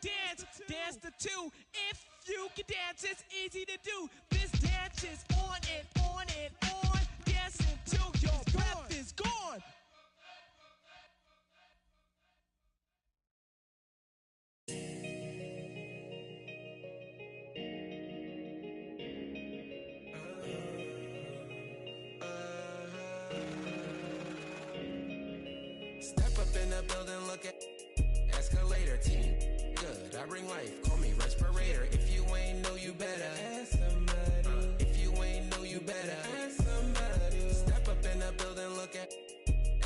dance, dance the two. If you can dance, it's easy to do. This dance is on and on and on. Dance until your breath is gone. Step up in the building, look at escalator team. Good, I bring life, call me respirator. If you ain't know, you better ask somebody. If you ain't know, you better ask somebody. Step up in the building, look at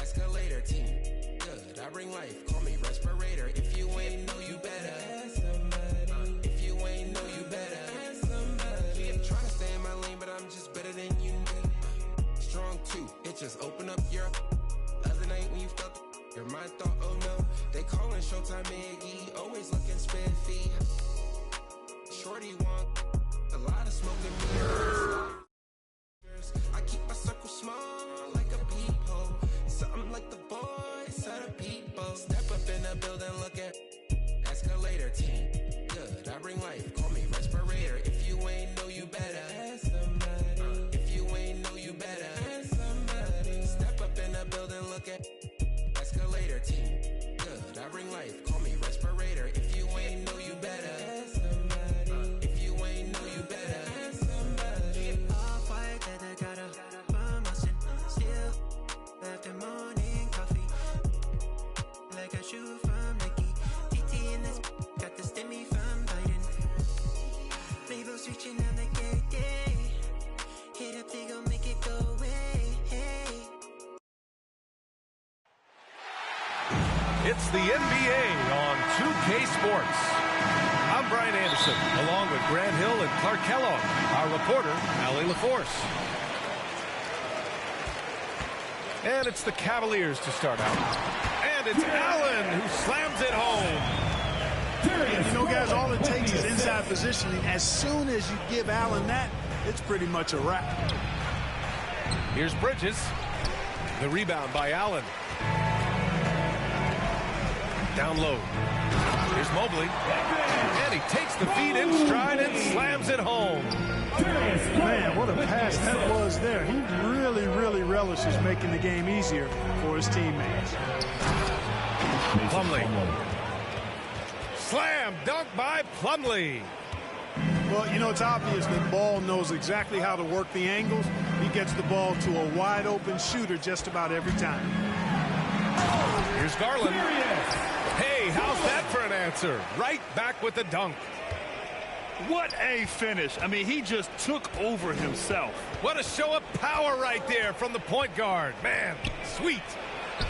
escalator team. Good, I bring life, call me respirator. If you ain't know, you better ask somebody. If you ain't know, you better ask somebody. I'm trying to stay in my lane, but I'm just better than you. Strong too, it just open up your other night when you felt your mind thought, oh no, they callin' Showtime Maggie, always looking spiffy. Shorty want a lot of smoke and mirrors. I keep my circle small like a peephole. Something like the voice of the people. Step up in the building, look at escalator team. Good, I bring life, call me respirator. If you ain't know, you better ask somebody. If you ain't know, you better ask somebody. Step up in the building, look at escalator team. Good, I bring life, call me respirator. If you ain't know, you better ask somebody. If you ain't know, you better ask somebody. Off white leather, got a promotion. Still left the morning coffee. Like a shoe from Nike. TT in this, got the stimmy from Biden. Labels reaching out like yeah. Hit up, they gon' make it go away. It's the NBA on 2K Sports. I'm Brian Anderson, along with Grant Hill and Clark Kellogg, our reporter, Allie LaForce. And it's the Cavaliers to start out. And it's Allen who slams it home. You know, guys, all it takes is inside positioning. As soon as you give Allen that, it's pretty much a wrap. Here's Bridges. The rebound by Allen. Down low. Here's Mobley. And he takes the feed in stride and slams it home. Man, what a pass that was there. He really, really relishes making the game easier for his teammates. Plumlee. Slam dunk by Plumlee. Well, you know, it's obvious that Ball knows exactly how to work the angles. He gets the ball to a wide open shooter just about every time. Here's Garland. Hey, how's that for an answer? Right back with the dunk. What a finish. I mean, he just took over himself. What a show of power right there from the point guard. Man, sweet.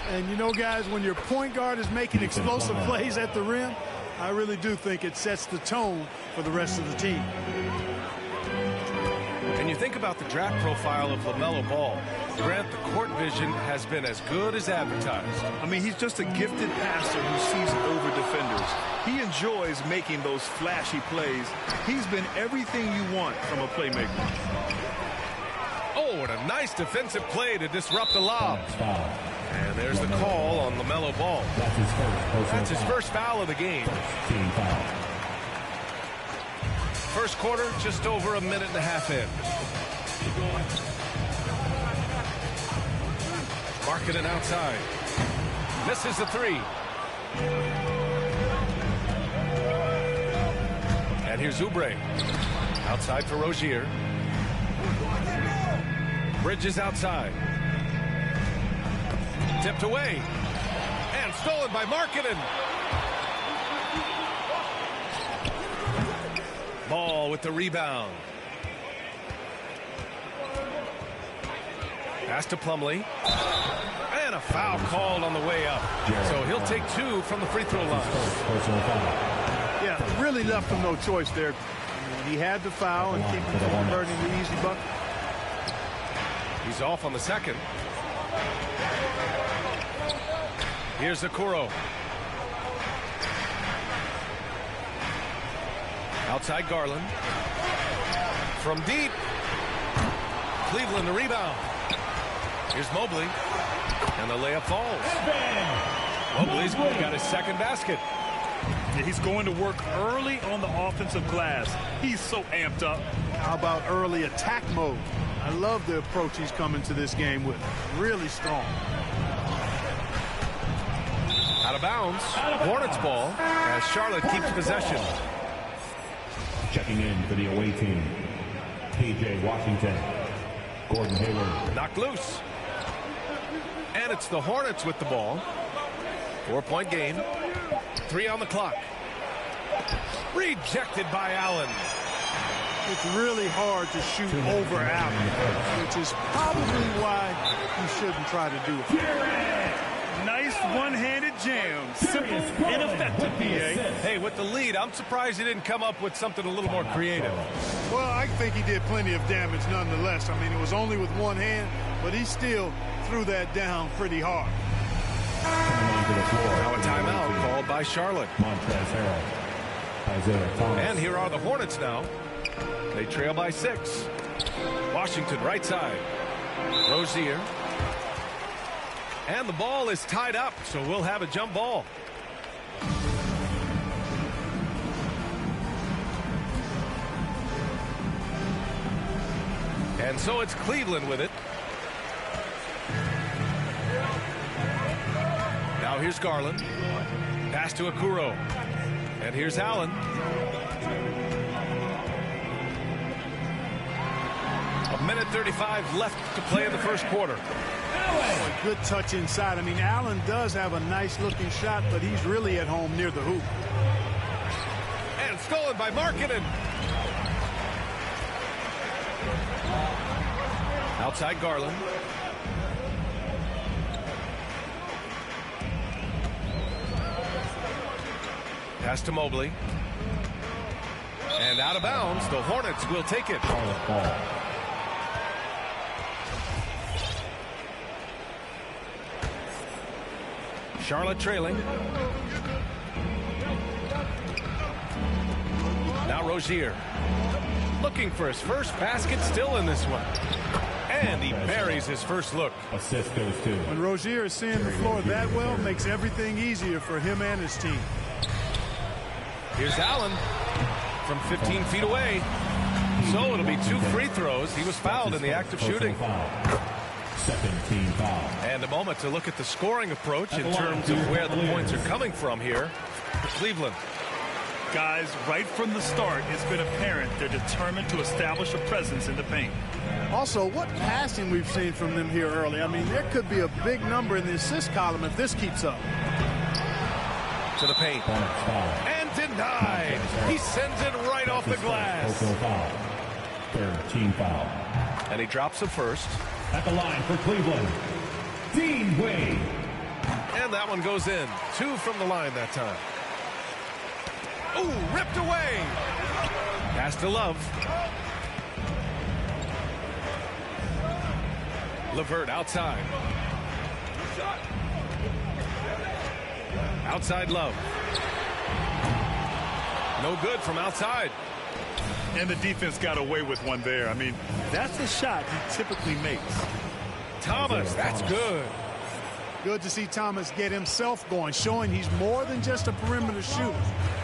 And you know, guys, when your point guard is making explosive plays at the rim, I really do think it sets the tone for the rest of the team. And you think about the draft profile of LaMelo Ball. Grant, the court vision has been as good as advertised. I mean, he's just a gifted passer who sees over defenders. He enjoys making those flashy plays. He's been everything you want from a playmaker. Oh, and a nice defensive play to disrupt the lob. And there's the call on LaMelo Ball. That's his first foul of the game. First quarter, just over a minute and a half in. Markkanen outside. Misses the three. And here's Oubre. Outside for Rozier. Bridges outside. Tipped away. And stolen by Markkanen. Ball with the rebound. Pass to Plumlee. And a foul called on the way up. So he'll take two from the free throw line. Yeah, really left him no choice there. I mean, he had the foul and keep him from converting the easy bucket. He's off on the second. Here's Okoro. Outside Garland. From deep. Cleveland the rebound. Here's Mobley. And the layup falls. Mobley's got his second basket. Yeah, he's going to work early on the offensive glass. He's so amped up. How about early attack mode? I love the approach he's coming to this game with. Really strong. Out of bounds. Hornets ball as Charlotte keeps possession. Checking in for the away team, P.J. Washington, Gordon Hayward. Knocked loose. And it's the Hornets with the ball. 4-point game. 3 on the clock. Rejected by Allen. It's really hard to shoot over Allen, which is probably why you shouldn't try to do it. Nice one-handed jam. Simple and effective, PA. Hey, with the lead, I'm surprised he didn't come up with something a little more creative. Well, I think he did plenty of damage nonetheless. I mean, it was only with one hand, but he still threw that down pretty hard. Now a timeout called by Charlotte. Montrezl Harrell, Isaiah Thomas. And here are the Hornets now. They trail by 6. Washington right side. Rozier. And the ball is tied up, so we'll have a jump ball. And so it's Cleveland with it. Now here's Garland. Pass to Okoro. And here's Allen. A minute 35 left to play in the first quarter. Oh, a good touch inside. I mean, Allen does have a nice-looking shot, but he's really at home near the hoop. And stolen by Markkanen. Outside Garland. Pass to Mobley. And out of bounds, the Hornets will take it. Ball. Charlotte trailing. Now Rozier. Looking for his first basket, still in this one. And he buries his first look. Assist goes to. When Rozier is seeing the floor that well, makes everything easier for him and his team. Here's Allen from 15 feet away. So it'll be 2 free throws. He was fouled in the act of shooting. Second team foul. And a moment to look at the scoring approach in terms of where the points are coming from here for Cleveland. Guys, right from the start, it's been apparent they're determined to establish a presence in the paint. Also, what passing we've seen from them here early. I mean, there could be a big number in the assist column if this keeps up. To the paint. And denied. He sends it right off the glass. Third team foul. And he drops the first. At the line for Cleveland, Dean Wade. And that one goes in. 2 from the line that time. Ooh, ripped away. Pass to Love. LeVert outside. Outside Love. No good from outside. And the defense got away with one there. I mean, that's a shot he typically makes. Thomas, that's good. Good to see Thomas get himself going, showing he's more than just a perimeter shooter.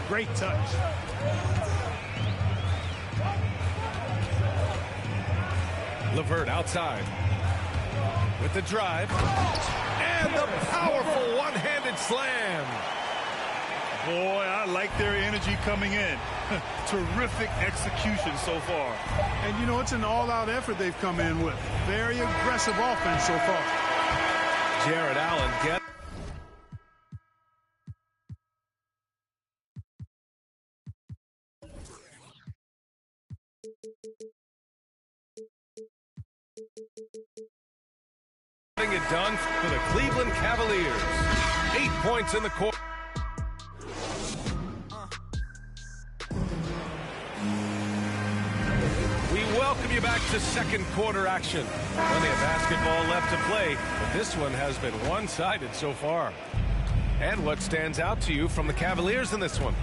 Great touch. LeVert outside. With the drive. And the powerful one-handed slam. Boy, I like their energy coming in. Terrific execution so far. And, you know, it's an all-out effort they've come in with. Very aggressive offense so far. Jared Allen get. Getting it done for the Cleveland Cavaliers. 8 points in the quarter. We welcome you back to second quarter action. Plenty of basketball left to play, but this one has been one-sided so far. And what stands out to you from the Cavaliers in this one?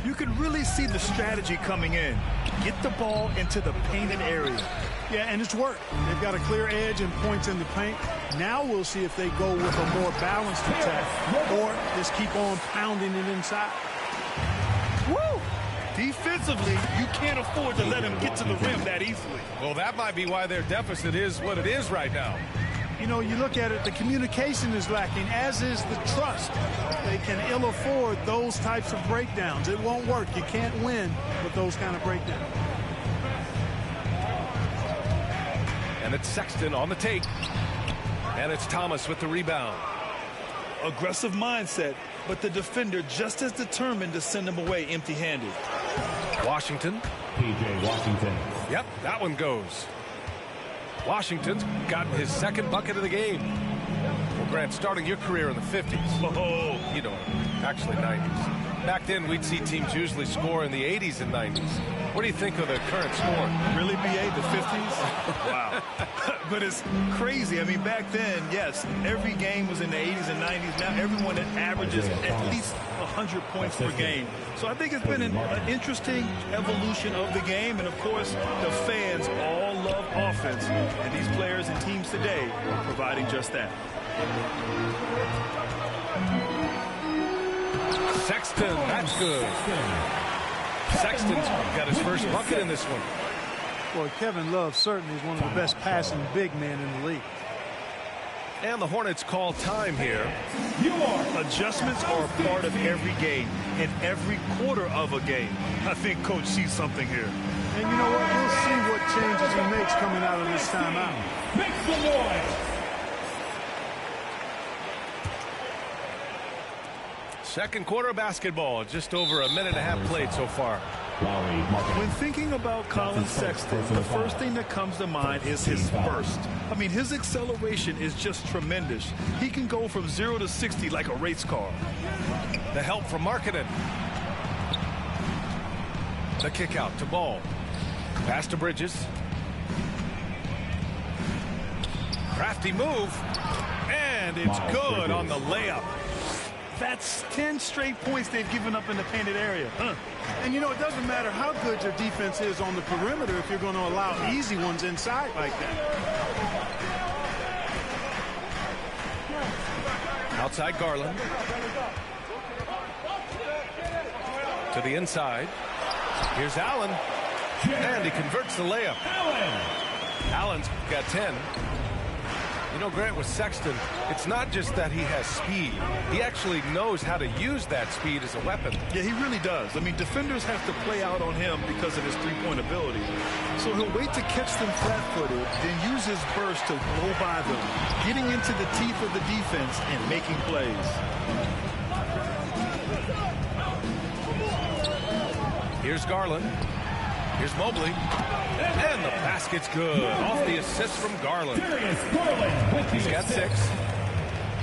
You can really see the strategy coming in. Get the ball into the painted area. Yeah, and it's worked. They've got a clear edge and points in the paint. Now we'll see if they go with a more balanced attack or just keep on pounding it inside. Woo! Defensively, you can't afford to let him get to the rim that easily. Well, that might be why their deficit is what it is right now. You know, you look at it, the communication is lacking, as is the trust. They can ill afford those types of breakdowns. It won't work. You can't win with those kind of breakdowns. And it's Sexton on the take. And it's Thomas with the rebound. Aggressive mindset, but the defender just as determined to send him away empty-handed. Washington. P.J. Washington. Yep, that one goes. Washington's gotten his second bucket of the game. Well, Grant, starting your career in the 50s. Oh, You know, actually 90s. Back then, we'd see teams usually score in the 80s and 90s. What do you think of the current score? really, BA, the 50s? Wow. But it's crazy. I mean, back then, yes, every game was in the 80s and 90s. Now everyone that averages at least 100 points per game. So I think it's been an interesting evolution of the game. And, of course, the fans all love offense. And these players and teams today are providing just that. Sexton, that's good. Sexton's got his first bucket in this one. Boy, Kevin Love certainly is one of the best passing big men in the league. And the Hornets call time here. Adjustments are a part of every game and every quarter of a game. I think Coach sees something here. And you know what? We'll see what changes he makes coming out of this timeout. Make some noise. Second quarter basketball, just over a minute and a half played so far. When thinking about Colin Sexton, the first thing that comes to mind is his burst. I mean, his acceleration is just tremendous. He can go from 0 to 60 like a race car. The help from Markkanen. The kick out to Ball. Pass to Bridges. Crafty move. And it's good on the layup. That's 10 straight points they've given up in the painted area. And, you know, it doesn't matter how good your defense is on the perimeter if you're going to allow easy ones inside like that. Outside Garland. To the inside. Here's Allen. And he converts the layup. Allen's got 10. You know, Grant, with Sexton, it's not just that he has speed. He actually knows how to use that speed as a weapon. Yeah, he really does. I mean, defenders have to play out on him because of his three-point ability. So he'll wait to catch them flat-footed, then use his burst to blow by them, getting into the teeth of the defense and making plays. Here's Garland. Here's Mobley. And the basket's good. Off the assist from Garland. He's got 6.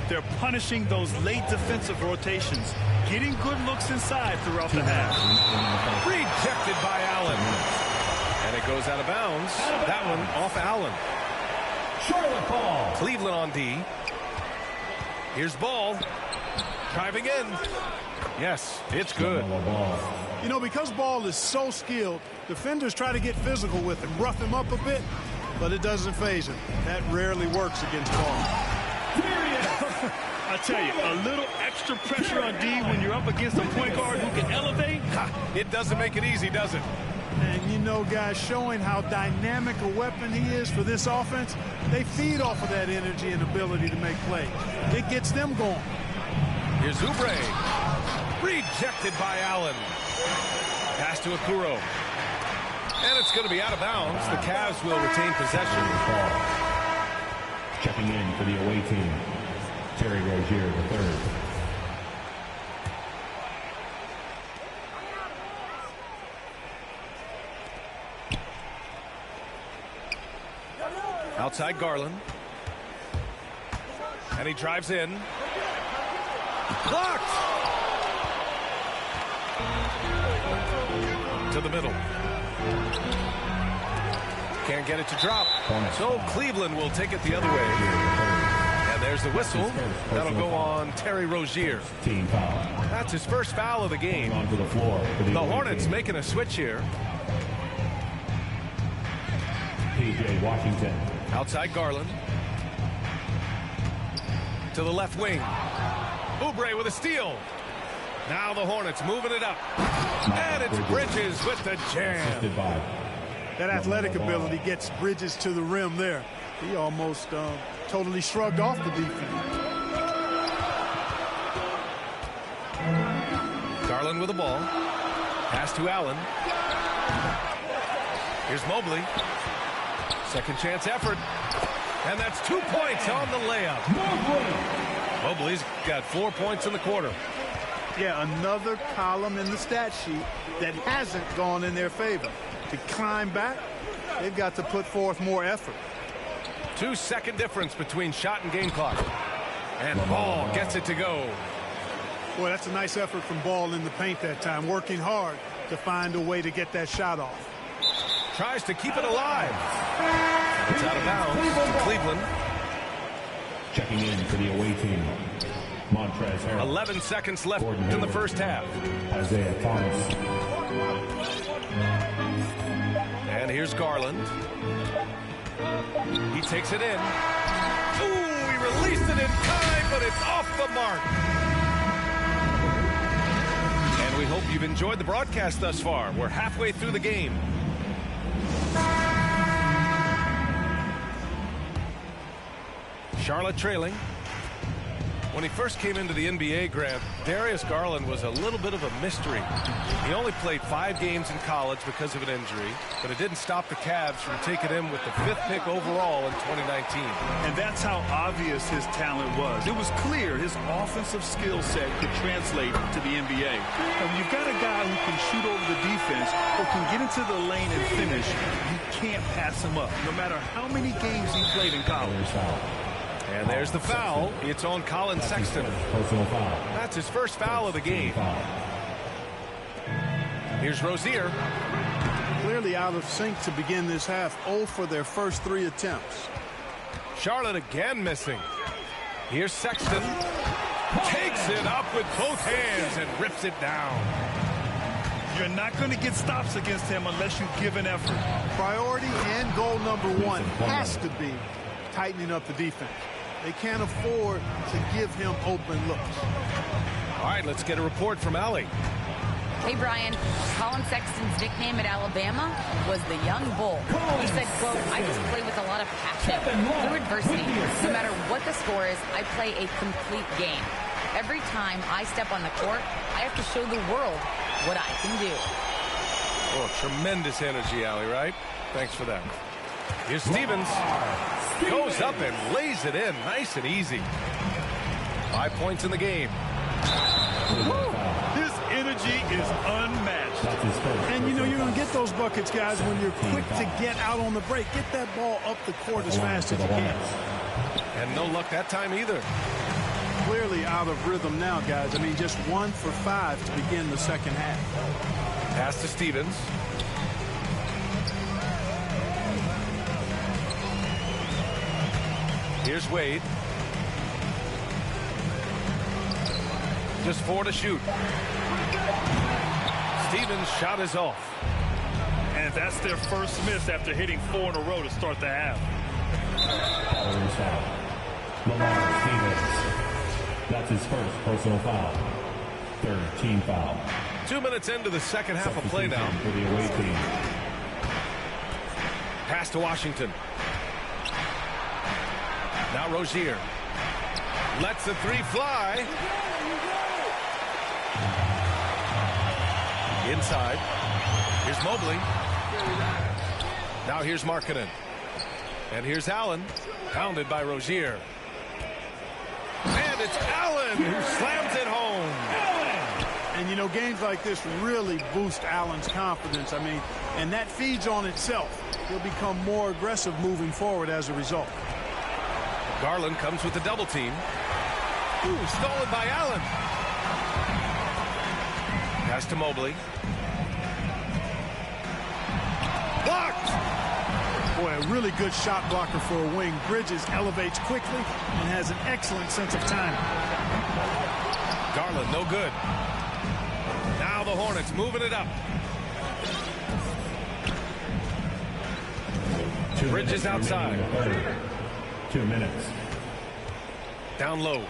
They're punishing those late defensive rotations, getting good looks inside throughout the half. Rejected by Allen. And it goes out of bounds. That one off Allen. Charlotte Ball. Cleveland on D. Here's Ball. Driving in. Yes, it's good. You know, because Ball is so skilled, defenders try to get physical with him, rough him up a bit, but it doesn't faze him. That rarely works against Ball. I tell you, a little extra pressure on D when you're up against a point guard who can elevate. It doesn't make it easy, does it? And you know, guys, showing how dynamic a weapon he is for this offense, they feed off of that energy and ability to make plays. It gets them going. Here's Oubre. Rejected by Allen. Pass to Okoro. And it's going to be out of bounds. The Cavs will retain possession. Checking in for the away team, Terry Rozier III. Outside Garland. And he drives in. Blocked! To the middle. Can't get it to drop. So Cleveland will take it the other way. And there's the whistle. That'll go on Terry Rozier. Team foul. That's his first foul of the game. Onto the floor for the Hornets team. making a switch here. PJ Washington. Outside Garland. To the left wing. Oubre with a steal. Now the Hornets moving it up. And it's Bridges with the jam. That athletic ability gets Bridges to the rim there. He almost totally shrugged off the defense. Garland with the ball. Pass to Allen. Here's Mobley. Second chance effort. And that's 2 points on the layup. Mobley's got 4 points in the quarter. Yeah, another column in the stat sheet that hasn't gone in their favor. To climb back, they've got to put forth more effort. 2-second difference between shot and game clock. And Ball gets it to go. Boy, that's a nice effort from Ball in the paint that time, working hard to find a way to get that shot off. Tries to keep it alive. It's out of bounds to Cleveland. Checking in for the away team. Montrezl Harrell. 11 seconds left in the first half. Isaiah Thomas. And here's Garland. He takes it in. Ooh, he released it in time, but it's off the mark. And we hope you've enjoyed the broadcast thus far. We're halfway through the game. Charlotte trailing. When he first came into the NBA, Grant, Darius Garland was a little bit of a mystery. He only played 5 games in college because of an injury, but it didn't stop the Cavs from taking him with the 5th pick overall in 2019. And that's how obvious his talent was. It was clear his offensive skill set could translate to the NBA. And when you've got a guy who can shoot over the defense or can get into the lane and finish, you can't pass him up, no matter how many games he played in college. And there's the foul. It's on Colin Sexton. Personal foul. That's his first foul of the game. Here's Rozier. Clearly out of sync to begin this half. 0 for their first 3 attempts. Charlotte again missing. Here's Sexton. Takes it up with both hands and rips it down. You're not going to get stops against him unless you give an effort. Priority and goal number 1 has to be tightening up the defense. They can't afford to give him open looks. All right, let's get a report from Allie. Hey, Brian. Colin Sexton's nickname at Alabama was the Young Bull. He said, quote, I just play with a lot of passion through adversity. No matter what the score is, I play a complete game. Every time I step on the court, I have to show the world what I can do. Oh, tremendous energy, Allie, right? Thanks for that. Here's Stevens. Goes up and lays it in nice and easy. 5 points in the game. His energy is unmatched. And, you know, you're going to get those buckets, guys, when you're quick to get out on the break. Get that ball up the court as fast as you can. And no luck that time either. Clearly out of rhythm now, guys. I mean, just 1 for 5 to begin the second half. Pass to Stevens. Here's Wade. Just 4 to shoot. Stevens' shot is off. And that's their first miss after hitting 4 in a row to start the half. Lamar Stevens. That's his first personal foul. 3rd team foul. 2 minutes into the second half of play now. For the away team. Pass to Washington. Now Rozier lets the 3 fly. Inside. Here's Mobley. Now here's Markkanen. And here's Allen. Pounded by Rozier. And it's Allen who slams it home. And, you know, games like this really boost Allen's confidence. I mean, and that feeds on itself. He'll become more aggressive moving forward as a result. Garland comes with the double team. Ooh, stolen by Allen. Pass to Mobley. Blocked. Boy, a really good shot blocker for a wing. Bridges elevates quickly and has an excellent sense of timing. Garland, no good. Now the Hornets moving it up. Bridges outside. 2 minutes. Down low.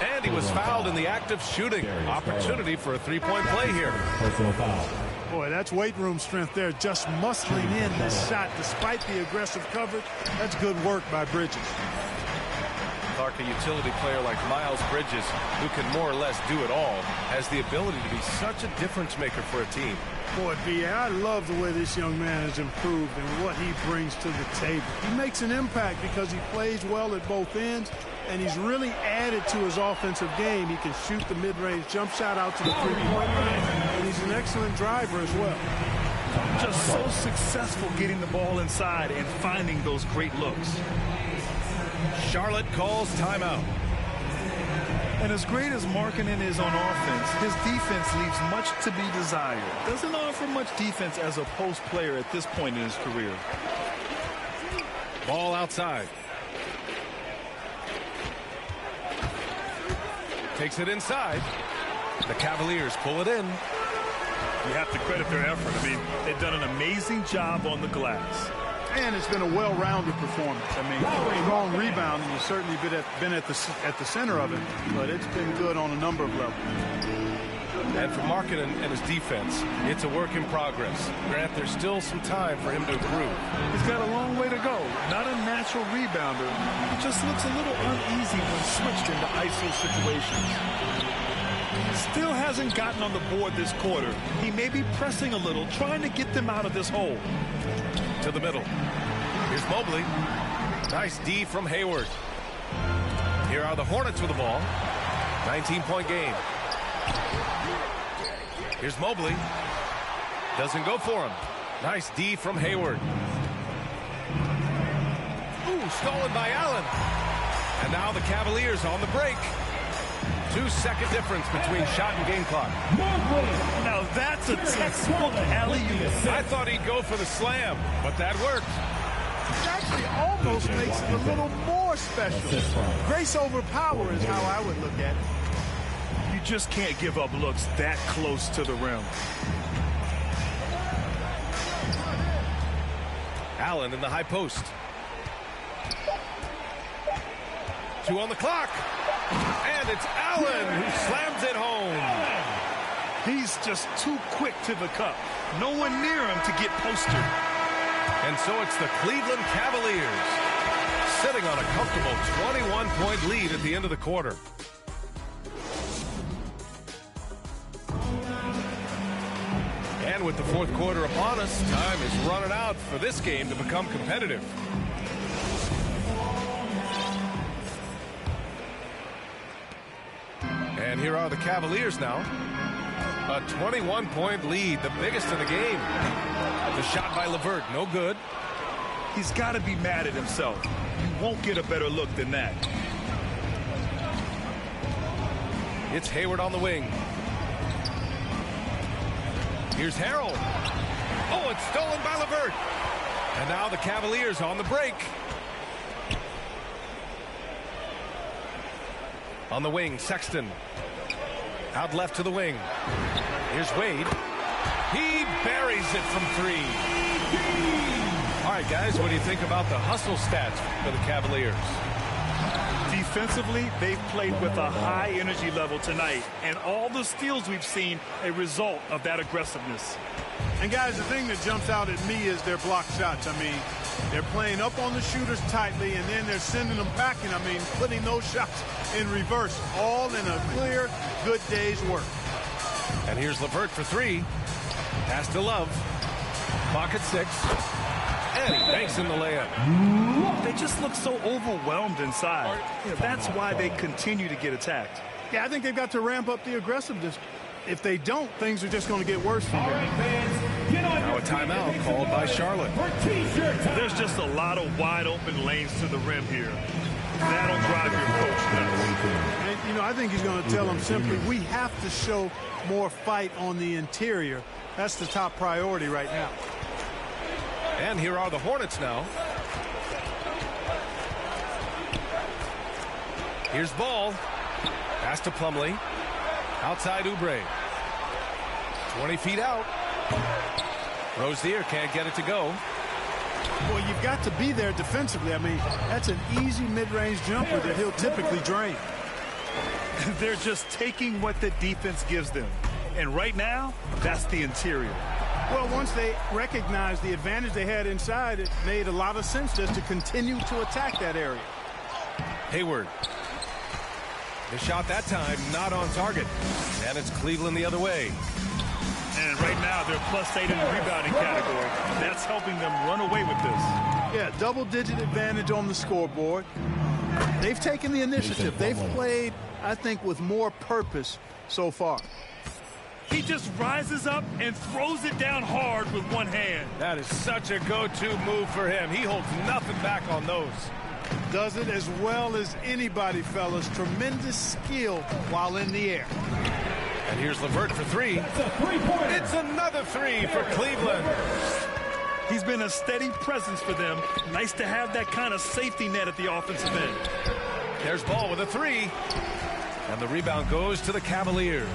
And he was fouled in the act of shooting. Opportunity for a three-point play here. Personal foul. Boy, that's weight room strength there. Just muscling in this shot despite the aggressive coverage. That's good work by Bridges. Clark, a utility player like Miles Bridges, who can more or less do it all, has the ability to be such a difference maker for a team. Boy, B.A., I love the way this young man has improved and what he brings to the table. He makes an impact because he plays well at both ends, and he's really added to his offensive game. He can shoot the mid-range jump shot out to the three-point line, and he's an excellent driver as well. Just so successful getting the ball inside and finding those great looks. Charlotte calls timeout. And as great as Markkanen is on offense, his defense leaves much to be desired. Doesn't offer much defense as a post player at this point in his career. Ball outside. Takes it inside. The Cavaliers pull it in. You have to credit their effort. I mean, they've done an amazing job on the glass. And it's been a well-rounded performance. I mean, strong rebounding has certainly been at the center of it, but it's been good on a number of levels. And for Markkanen and his defense, it's a work in progress. Grant, there's still some time for him to improve. He's got a long way to go. Not a natural rebounder. He just looks a little uneasy when switched into ISO situations. Still hasn't gotten on the board this quarter. He may be pressing a little, trying to get them out of this hole. To the middle. Here's Mobley. Nice D from Hayward. Here are the Hornets with the ball. 19-point game. Here's Mobley. Doesn't go for him. Nice D from Hayward. Ooh, stolen by Allen. And now the Cavaliers on the break. 2-second difference between shot and game clock. Now that's a textbook alley-oop. I thought he'd go for the slam, but that worked. It actually almost makes it a little more special. Grace over power is how I would look at it. You just can't give up looks that close to the rim. Allen in the high post. 2 on the clock. And it's Allen who slams it home. He's just too quick to the cup. No one near him to get posted. And so it's the Cleveland Cavaliers sitting on a comfortable 21-point lead at the end of the quarter. And with the fourth quarter upon us, time is running out for this game to become competitive. And here are the Cavaliers now. A 21-point lead, the biggest in the game. The shot by LeVert, no good. He's got to be mad at himself. You won't get a better look than that. It's Hayward on the wing. Here's Harrell. Oh, it's stolen by LeVert. And now the Cavaliers on the break. On the wing, Sexton. Out left to the wing. Here's Wade. He buries it from 3. All right, guys, what do you think about the hustle stats for the Cavaliers? Defensively, they've played with a high energy level tonight, and all the steals we've seen a result of that aggressiveness. And guys, the thing that jumps out at me is their block shots. I mean, they're playing up on the shooters tightly, and then they're sending them packing. I mean, putting those shots in reverse, all in a clear, good day's work. And here's LeVert for 3. Pass to Love. Clock at 6. And he banks in the layup. They just look so overwhelmed inside. That's why they continue to get attacked. Yeah, I think they've got to ramp up the aggressiveness. If they don't, things are just going to get worse from here. Now a timeout called by Charlotte. There's just a lot of wide open lanes to the rim here. That'll drive your coach nuts. And, you know, I think he's going to tell them simply, we have to show more fight on the interior. That's the top priority right now. And here are the Hornets now. Here's Ball. Pass to Plumlee. Outside Oubre. 20 feet out. Rozier can't get it to go. Well, you've got to be there defensively. I mean, that's an easy mid-range jumper that he'll typically drain. They're just taking what the defense gives them. And right now, that's the interior. Well, once they recognized the advantage they had inside, it made a lot of sense just to continue to attack that area. Hayward. The shot that time not on target. And it's Cleveland the other way. And right now, they're +8 in the rebounding category. That's helping them run away with this. Yeah, double-digit advantage on the scoreboard. They've taken the initiative. They've played, I think, with more purpose so far. He just rises up and throws it down hard with one hand. That is such a go-to move for him. He holds nothing back on those. Does it as well as anybody, fellas. Tremendous skill while in the air. And here's LeVert for three. It's another three for Cleveland. He's been a steady presence for them. Nice to have that kind of safety net at the offensive end. There's Ball with a three. And the rebound goes to the Cavaliers.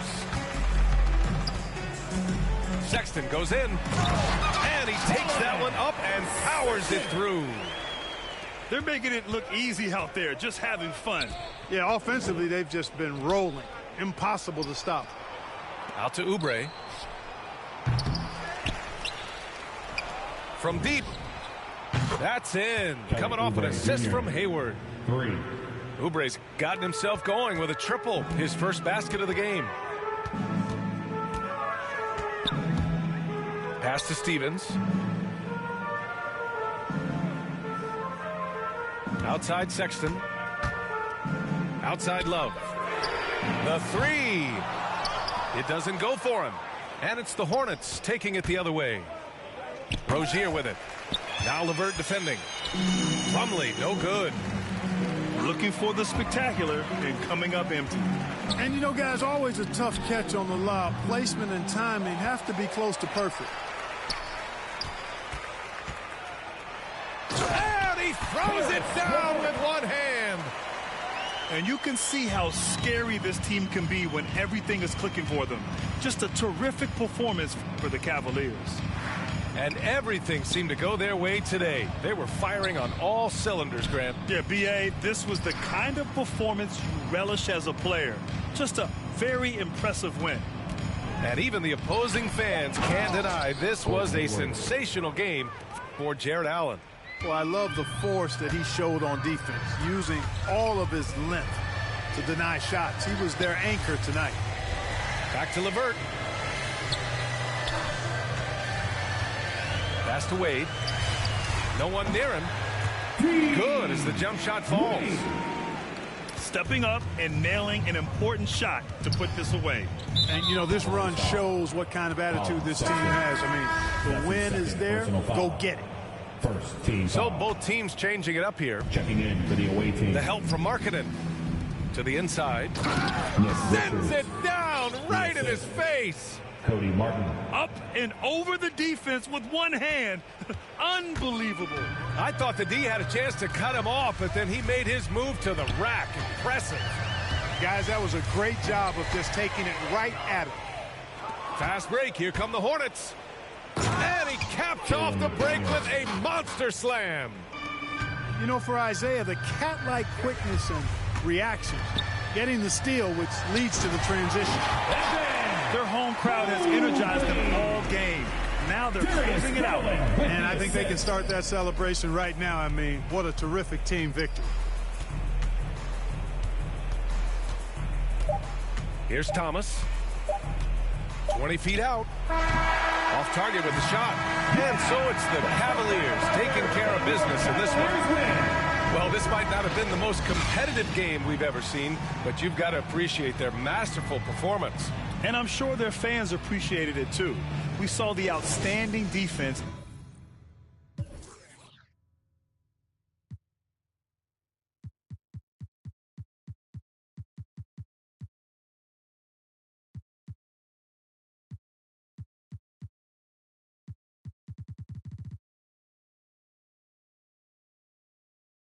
Sexton goes in. And he takes that one up and powers it through. They're making it look easy out there, just having fun. Yeah, offensively, they've just been rolling. Impossible to stop. Out to Oubre. From deep. That's in. Coming off an assist from Hayward. Oubre's gotten himself going with a triple. His first basket of the game. Pass to Stevens. Outside Sexton. Outside Love. The three. It doesn't go for him. And it's the Hornets taking it the other way. Rozier with it. Now LeVert defending. Plumlee, no good. Looking for the spectacular and coming up empty. And, you know, guys, always a tough catch on the lob. Placement and timing have to be close to perfect. And he throws it down with one hand. And you can see how scary this team can be when everything is clicking for them. Just a terrific performance for the Cavaliers. And everything seemed to go their way today. They were firing on all cylinders, Grant. Yeah, B.A., this was the kind of performance you relish as a player. Just a very impressive win. And even the opposing fans can't deny this was a sensational game for Jared Allen. Well, I love the force that he showed on defense, using all of his length to deny shots. He was their anchor tonight. Back to LeVert. Pass to Wade. No one near him. Good as the jump shot falls. Stepping up and nailing an important shot to put this away. And, you know, this run shows what kind of attitude this team has. I mean, the win is there. Go get it. First team. So both teams changing it up here. Checking in for the away team. The help from Markkanen to the inside. Sends it down right in his face. Cody Martin. Up and over the defense with one hand. Unbelievable. I thought the D had a chance to cut him off, but then he made his move to the rack. Impressive. Guys, that was a great job of just taking it right at him. Fast break. Here come the Hornets. And he capped off the break with a monster slam. You know, for Isaiah, the cat-like quickness and reactions, getting the steal, which leads to the transition. Their home crowd has energized them all game. Now they're closing it out. And I think they can start that celebration right now. I mean, what a terrific team victory. Here's Thomas. 20 feet out. Off target with the shot. And so it's the Cavaliers taking care of business in this one. Well, this might not have been the most competitive game we've ever seen, but you've got to appreciate their masterful performance. And I'm sure their fans appreciated it too. We saw the outstanding defense